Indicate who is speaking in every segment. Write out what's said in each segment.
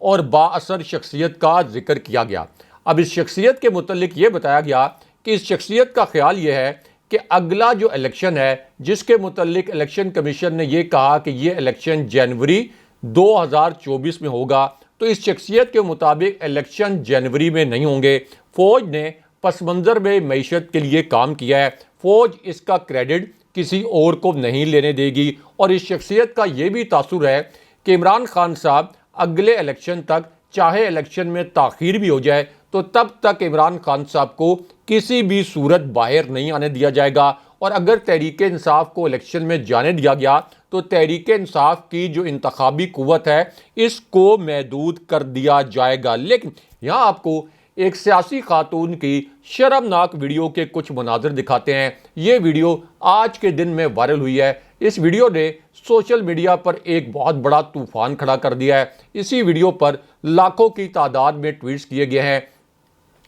Speaker 1: اور بااثر شخصیت کا ذکر کیا گیا۔ اب اس شخصیت کے متعلق یہ بتایا گیا کہ اس شخصیت کا خیال یہ ہے کہ اگلا جو الیکشن ہے، جس کے متعلق الیکشن کمیشن نے یہ کہا کہ یہ الیکشن جنوری 2024 میں ہوگا، تو اس شخصیت کے مطابق الیکشن جنوری میں نہیں ہوں گے۔ فوج نے پس منظر میں معیشت کے لیے کام کیا ہے، فوج اس کا کریڈٹ کسی اور کو نہیں لینے دے گی، اور اس شخصیت کا یہ بھی تاثر ہے کہ عمران خان صاحب اگلے الیکشن تک، چاہے الیکشن میں تاخیر بھی ہو جائے تو تب تک عمران خان صاحب کو کسی بھی صورت باہر نہیں آنے دیا جائے گا، اور اگر تحریک انصاف کو الیکشن میں جانے دیا گیا تو تحریک انصاف کی جو انتخابی قوت ہے اس کو محدود کر دیا جائے گا۔ لیکن یہاں آپ کو ایک سیاسی خاتون کی شرمناک ویڈیو کے کچھ مناظر دکھاتے ہیں۔ یہ ویڈیو آج کے دن میں وائرل ہوئی ہے۔ اس ویڈیو نے سوشل میڈیا پر ایک بہت بڑا طوفان کھڑا کر دیا ہے۔ اسی ویڈیو پر لاکھوں کی تعداد میں ٹویٹس کیے گئے ہیں،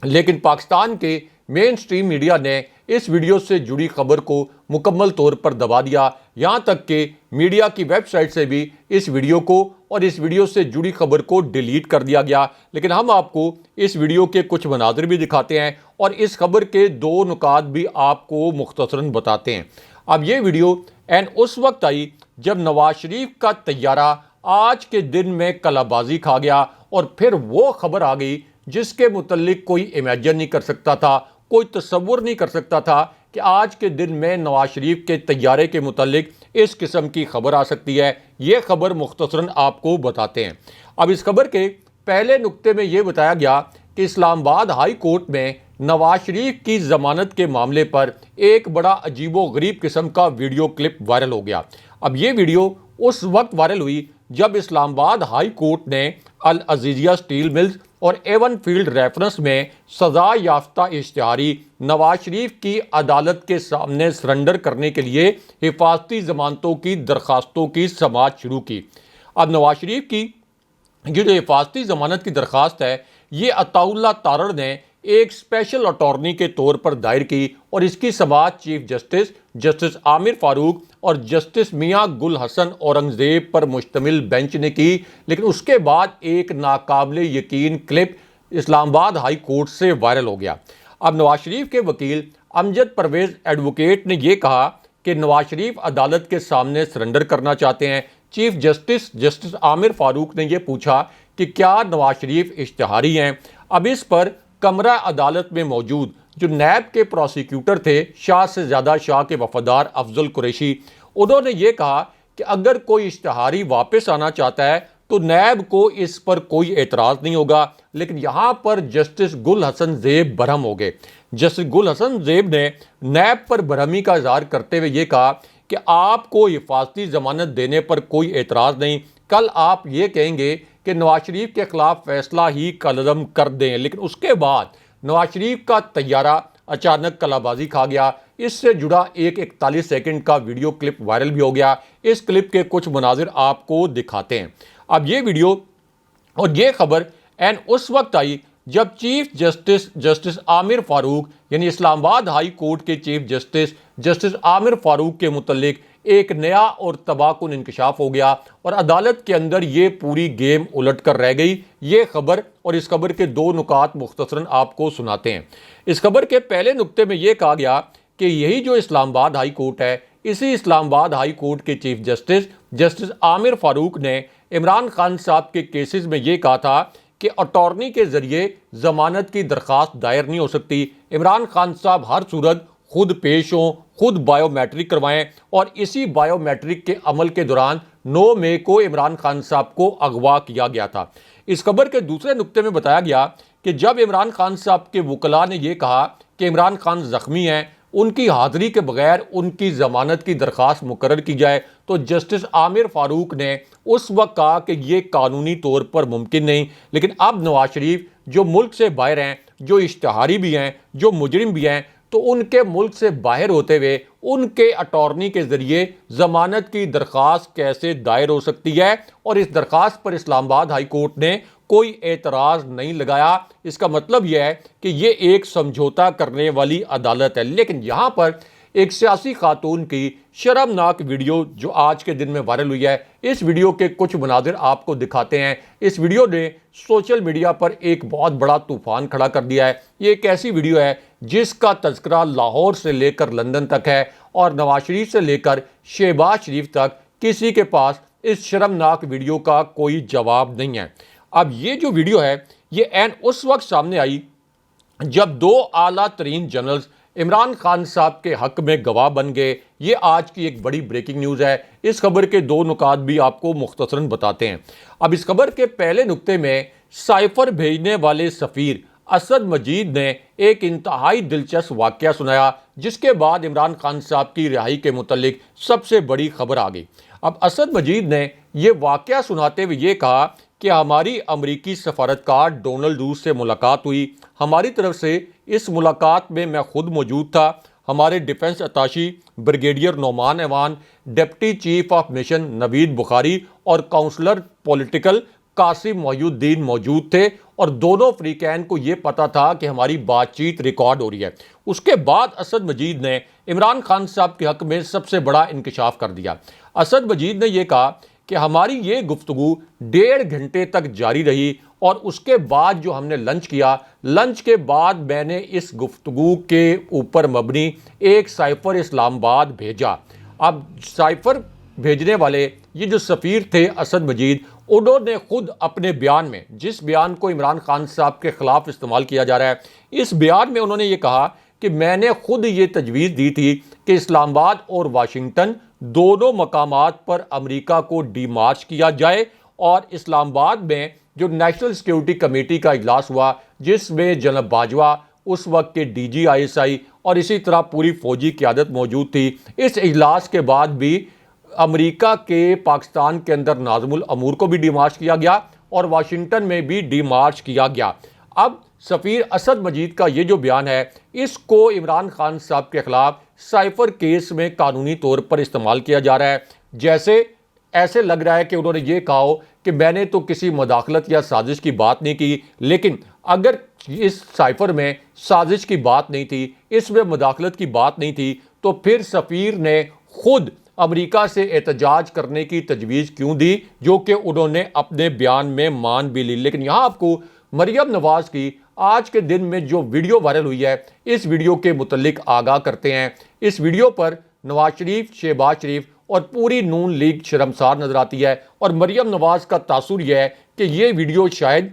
Speaker 1: لیکن پاکستان کے مین سٹریم میڈیا نے اس ویڈیو سے جڑی خبر کو مکمل طور پر دبا دیا، یہاں تک کہ میڈیا کی ویب سائٹ سے بھی اس ویڈیو کو اور اس ویڈیو سے جڑی خبر کو ڈیلیٹ کر دیا گیا۔ لیکن ہم آپ کو اس ویڈیو کے کچھ مناظر بھی دکھاتے ہیں اور اس خبر کے دو نکات بھی آپ کو مختصراً بتاتے ہیں۔ اب یہ ویڈیو اس وقت آئی جب نواز شریف کا طیارہ آج کے دن میں کلا بازی کھا گیا، اور پھر وہ خبر آ گئی جس کے متعلق کوئی امیجن نہیں کر سکتا تھا، کوئی تصور نہیں کر سکتا تھا کہ آج کے دن میں نواز شریف کے طیارے کے متعلق اس قسم کی خبر آ سکتی ہے۔ یہ خبر مختصراً آپ کو بتاتے ہیں۔ اب اس خبر کے پہلے نقطے میں یہ بتایا گیا کہ اسلام آباد ہائی کورٹ میں نواز شریف کی ضمانت کے معاملے پر ایک بڑا عجیب و غریب قسم کا ویڈیو کلپ وائرل ہو گیا۔ اب یہ ویڈیو اس وقت وائرل ہوئی جب اسلام آباد ہائی کورٹ نے العزیزیہ سٹیل ملز اور ایون فیلڈ ریفرنس میں سزا یافتہ اشتہاری نواز شریف کی عدالت کے سامنے سرنڈر کرنے کے لیے حفاظتی ضمانتوں کی درخواستوں کی سماعت شروع کی۔ اب نواز شریف کی یہ جو حفاظتی ضمانت کی درخواست ہے، یہ عطا اللہ تارڑ نے ایک اسپیشل اٹارنی کے طور پر دائر کی، اور اس کی سماعت چیف جسٹس عامر فاروق اور جسٹس میاں گل حسن اورنگزیب پر مشتمل بینچ نے کی۔ لیکن اس کے بعد ایک ناقابل یقین کلپ اسلام آباد ہائی کورٹ سے وائرل ہو گیا۔ اب نواز شریف کے وکیل امجد پرویز ایڈوکیٹ نے یہ کہا کہ نواز شریف عدالت کے سامنے سرنڈر کرنا چاہتے ہیں۔ چیف جسٹس عامر فاروق نے یہ پوچھا کہ کیا نواز شریف اشتہاری ہیں؟ اب اس پر کمرہ عدالت میں موجود جو نیب کے پروسیکیوٹر تھے، شاہ سے زیادہ شاہ کے وفادار افضل قریشی، انہوں نے یہ کہا کہ اگر کوئی اشتہاری واپس آنا چاہتا ہے تو نیب کو اس پر کوئی اعتراض نہیں ہوگا۔ لیکن یہاں پر جسٹس گل حسن زیب برہم ہو گئے۔ جسٹس گل حسن زیب نے نیب پر برہمی کا اظہار کرتے ہوئے یہ کہا کہ آپ کو حفاظتی ضمانت دینے پر کوئی اعتراض نہیں، کل آپ یہ کہیں گے کہ نواز شریف کے خلاف فیصلہ ہی کالعدم کر دیں۔ لیکن اس کے بعد نواز شریف کا طیارہ اچانک کلا بازی کھا گیا۔ اس سے جڑا ایک 41 سیکنڈ کا ویڈیو کلپ وائرل بھی ہو گیا۔ اس کلپ کے کچھ مناظر آپ کو دکھاتے ہیں۔ اب یہ ویڈیو اور یہ خبر اس وقت آئی جب چیف جسٹس عامر فاروق، یعنی اسلام آباد ہائی کورٹ کے چیف جسٹس عامر فاروق کے متعلق ایک نیا اور تباہ کن انکشاف ہو گیا، اور عدالت کے اندر یہ پوری گیم الٹ کر رہ گئی۔ یہ خبر اور اس خبر کے دو نکات مختصراً آپ کو سناتے ہیں۔ اس خبر کے پہلے نقطے میں یہ کہا گیا کہ یہی جو اسلام آباد ہائی کورٹ ہے، اسی اسلام آباد ہائی کورٹ کے چیف جسٹس عامر فاروق نے عمران خان صاحب کے کیسز میں یہ کہا تھا کہ اٹارنی کے ذریعے ضمانت کی درخواست دائر نہیں ہو سکتی۔ عمران خان صاحب ہر صورت خود پیش ہوں، خود بائیو میٹرک کروائیں، اور اسی بائیو میٹرک کے عمل کے دوران 9 مئی کو عمران خان صاحب کو اغوا کیا گیا تھا۔ اس خبر کے دوسرے نقطے میں بتایا گیا کہ جب عمران خان صاحب کے وکلاء نے یہ کہا کہ عمران خان زخمی ہیں، ان کی حاضری کے بغیر ان کی ضمانت کی درخواست مقرر کی جائے، تو جسٹس عامر فاروق نے اس وقت کہا کہ یہ قانونی طور پر ممکن نہیں۔ لیکن اب نواز شریف جو ملک سے باہر ہیں، جو اشتہاری بھی ہیں، جو مجرم بھی ہیں، تو ان کے ملک سے باہر ہوتے ہوئے ان کے اٹارنی کے ذریعے ضمانت کی درخواست کیسے دائر ہو سکتی ہے؟ اور اس درخواست پر اسلام آباد ہائی کورٹ نے کوئی اعتراض نہیں لگایا۔ اس کا مطلب یہ ہے کہ یہ ایک سمجھوتا کرنے والی عدالت ہے۔ لیکن یہاں پر ایک سیاسی خاتون کی شرمناک ویڈیو جو آج کے دن میں وائرل ہوئی ہے۔ اس ویڈیو کے کچھ مناظر آپ کو دکھاتے ہیں۔ اس ویڈیو نے سوشل میڈیا پر ایک بہت بڑا طوفان کھڑا کر دیا ہے۔ یہ ایک ایسی ویڈیو ہے جس کا تذکرہ لاہور سے لے کر لندن تک ہے، اور نواز شریف سے لے کر شہباز شریف تک کسی کے پاس اس شرمناک ویڈیو کا کوئی جواب نہیں ہے۔ اب یہ جو ویڈیو ہے یہ عین اس وقت سامنے آئی جب دو اعلیٰ ترین جنرلز عمران خان صاحب کے حق میں گواہ بن گئے۔ یہ آج کی ایک بڑی بریکنگ نیوز ہے۔ اس خبر کے دو نکات بھی آپ کو مختصراً بتاتے ہیں۔ اب اس خبر کے پہلے نکتے میں سائفر بھیجنے والے سفیر اسد مجید نے ایک انتہائی دلچسپ واقعہ سنایا، جس کے بعد عمران خان صاحب کی رہائی کے متعلق سب سے بڑی خبر آ گئی۔ اب اسد مجید نے یہ واقعہ سناتے ہوئے یہ کہا کہ ہماری امریکی سفارتکار ڈونلڈ روس سے ملاقات ہوئی۔ ہماری طرف سے اس ملاقات میں خود موجود تھا۔ ہمارے ڈیفنس اتاشی بریگیڈیئر نعمان ایوان، ڈپٹی چیف آف مشن نوید بخاری اور کونسلر پولیٹیکل قاسم محی الدین موجود تھے، اور دونوں فریقین کو یہ پتا تھا کہ ہماری بات چیت ریکارڈ ہو رہی ہے۔ اس کے بعد اسد مجید نے عمران خان صاحب کے حق میں سب سے بڑا انکشاف کر دیا۔ اسد مجید نے یہ کہا کہ ہماری یہ گفتگو 1.5 گھنٹے تک جاری رہی، اور اس کے بعد جو ہم نے لنچ کیا، لنچ کے بعد میں نے اس گفتگو کے اوپر مبنی ایک سائفر اسلام آباد بھیجا۔ اب سائفر بھیجنے والے یہ جو سفیر تھے اسد مجید، انہوں نے خود اپنے بیان میں، جس بیان کو عمران خان صاحب کے خلاف استعمال کیا جا رہا ہے، اس بیان میں انہوں نے یہ کہا کہ میں نے خود یہ تجویز دی تھی کہ اسلام آباد اور واشنگٹن دونوں مقامات پر امریکہ کو ڈی مارچ کیا جائے، اور اسلام آباد میں جو نیشنل سیکیورٹی کمیٹی کا اجلاس ہوا، جس میں جناب باجوہ اس وقت کے D G I S I اور اسی طرح پوری فوجی قیادت موجود تھی، اس اجلاس کے بعد بھی امریکہ کے پاکستان کے اندر ناظم الامور کو بھی ڈی مارچ کیا گیا، اور واشنگٹن میں بھی ڈی مارچ کیا گیا۔ اب سفیر اسد مجید کا یہ جو بیان ہے، اس کو عمران خان صاحب کے خلاف سائفر کیس میں قانونی طور پر استعمال کیا جا رہا ہے، جیسے ایسے لگ رہا ہے کہ انہوں نے یہ کہا ہو کہ میں نے تو کسی مداخلت یا سازش کی بات نہیں کی، لیکن اگر اس سائفر میں سازش کی بات نہیں تھی، اس میں مداخلت کی بات نہیں تھی، تو پھر سفیر نے خود امریکہ سے احتجاج کرنے کی تجویز کیوں دی، جو کہ انہوں نے اپنے بیان میں مان بھی لی۔ لیکن یہاں آپ کو مریم نواز کی آج کے دن میں جو ویڈیو وائرل ہوئی ہے، اس ویڈیو کے متعلق آگاہ کرتے ہیں۔ اس ویڈیو پر نواز شریف، شہباز شریف اور پوری نون لیگ شرمسار نظر آتی ہے، اور مریم نواز کا تاثر یہ ہے کہ یہ ویڈیو شاید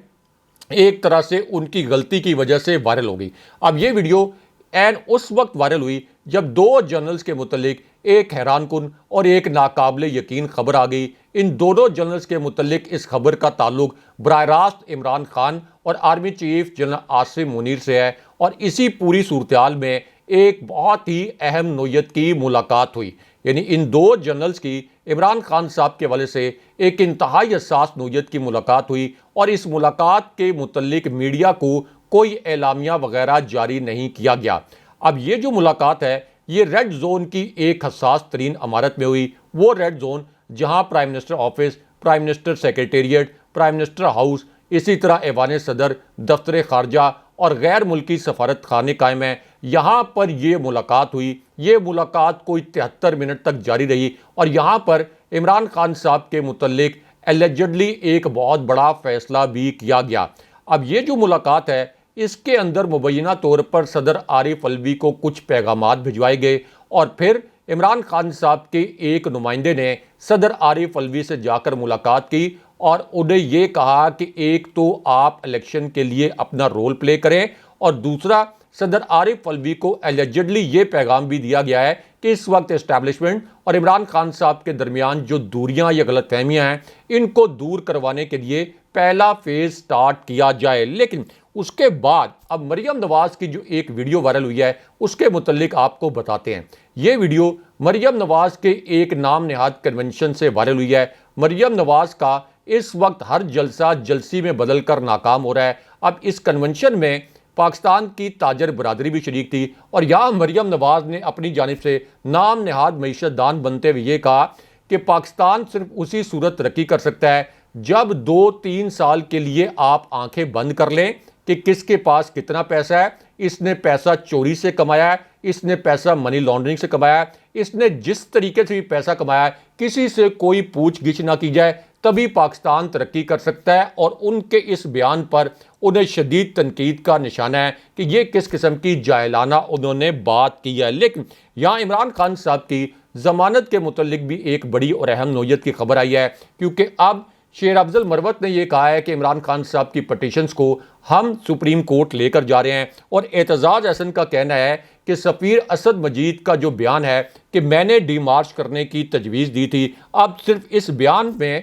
Speaker 1: ایک طرح سے ان کی غلطی کی وجہ سے وائرل ہو گئی۔ اب یہ ویڈیو عین اس وقت وائرل ہوئی جب دو جنرلز کے متعلق ایک حیران کن اور ایک ناقابل یقین خبر آ گئی۔ ان دونوں جنرلز کے متعلق اس خبر کا تعلق براہ راست عمران خان اور army chief general Asim Munir سے ہے، اور اسی پوری صورتحال میں ایک بہت ہی اہم نوعیت کی ملاقات ہوئی، یعنی ان دو جنرلز کی عمران خان صاحب کے حوالے سے ایک انتہائی حساس نوعیت کی ملاقات ہوئی، اور اس ملاقات کے متعلق میڈیا کو کوئی اعلامیہ وغیرہ جاری نہیں کیا گیا۔ اب یہ جو ملاقات ہے، یہ ریڈ زون کی ایک حساس ترین عمارت میں ہوئی، وہ ریڈ زون جہاں prime minister office, prime minister secretariat, prime minister house, اسی طرح ایوان صدر، دفتر خارجہ اور غیر ملکی سفارت خانے قائم ہیں۔ یہاں پر یہ ملاقات ہوئی۔ یہ ملاقات کوئی 73 منٹ تک جاری رہی، اور یہاں پر عمران خان صاحب کے متعلق ایلیجڈلی ایک بہت بڑا فیصلہ بھی کیا گیا۔ اب یہ جو ملاقات ہے، اس کے اندر مبینہ طور پر صدر عارف الوی کو کچھ پیغامات بھجوائے گئے، اور پھر عمران خان صاحب کے ایک نمائندے نے صدر عارف الوی سے جا کر ملاقات کی، اور انہیں یہ کہا کہ ایک تو آپ الیکشن کے لیے اپنا رول پلے کریں، اور دوسرا صدر عارف الوی کو ایلیجڈلی یہ پیغام بھی دیا گیا ہے کہ اس وقت اسٹیبلشمنٹ اور عمران خان صاحب کے درمیان جو دوریاں یا غلط فہمیاں ہیں، ان کو دور کروانے کے لیے پہلا فیز سٹارٹ کیا جائے۔ لیکن اس کے بعد اب مریم نواز کی جو ایک ویڈیو وائرل ہوئی ہے، اس کے متعلق آپ کو بتاتے ہیں۔ یہ ویڈیو مریم نواز کے ایک نام نہاد کنونشن سے وائرل ہوئی ہے۔ مریم نواز کا اس وقت ہر جلسہ جلسی میں بدل کر ناکام ہو رہا ہے۔ اب اس کنونشن میں پاکستان کی تاجر برادری بھی شریک تھی، اور یہاں مریم نواز نے اپنی جانب سے نام نہاد معیشت دان بنتے ہوئے یہ کہا کہ پاکستان صرف اسی صورت ترقی کر سکتا ہے جب 2-3 سال کے لیے آپ آنکھیں بند کر لیں کہ کس کے پاس کتنا پیسہ ہے، اس نے پیسہ چوری سے کمایا ہے اس نے پیسہ منی لانڈرنگ سے کمایا ہے، اس نے جس طریقے سے بھی پیسہ کمایا ہے کسی سے کوئی پوچھ گچھ نہ کی جائے تبھی پاکستان ترقی کر سکتا ہے۔ اور ان کے اس بیان پر انہیں شدید تنقید کا نشانہ ہے کہ یہ کس قسم کی جاہلانہ انہوں نے بات کی ہے۔ لیکن یہاں عمران خان صاحب کی ضمانت کے متعلق بھی ایک بڑی اور اہم نوعیت کی خبر آئی ہے، کیونکہ اب شیر افضل مروت نے یہ کہا ہے کہ عمران خان صاحب کی پٹیشنز کو ہم سپریم کورٹ لے کر جا رہے ہیں، اور اعتزاز احسن کا کہنا ہے کہ سفیر اسد مجید کا جو بیان ہے کہ میں نے ڈی مارچ کرنے کی تجویز دی تھی، اب صرف اس بیان میں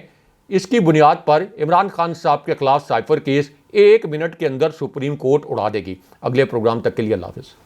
Speaker 1: اس کی بنیاد پر عمران خان صاحب کے خلاف سائفر کیس 1 منٹ کے اندر سپریم کورٹ اڑا دے گی۔ اگلے پروگرام تک کے لیے اللہ حافظ۔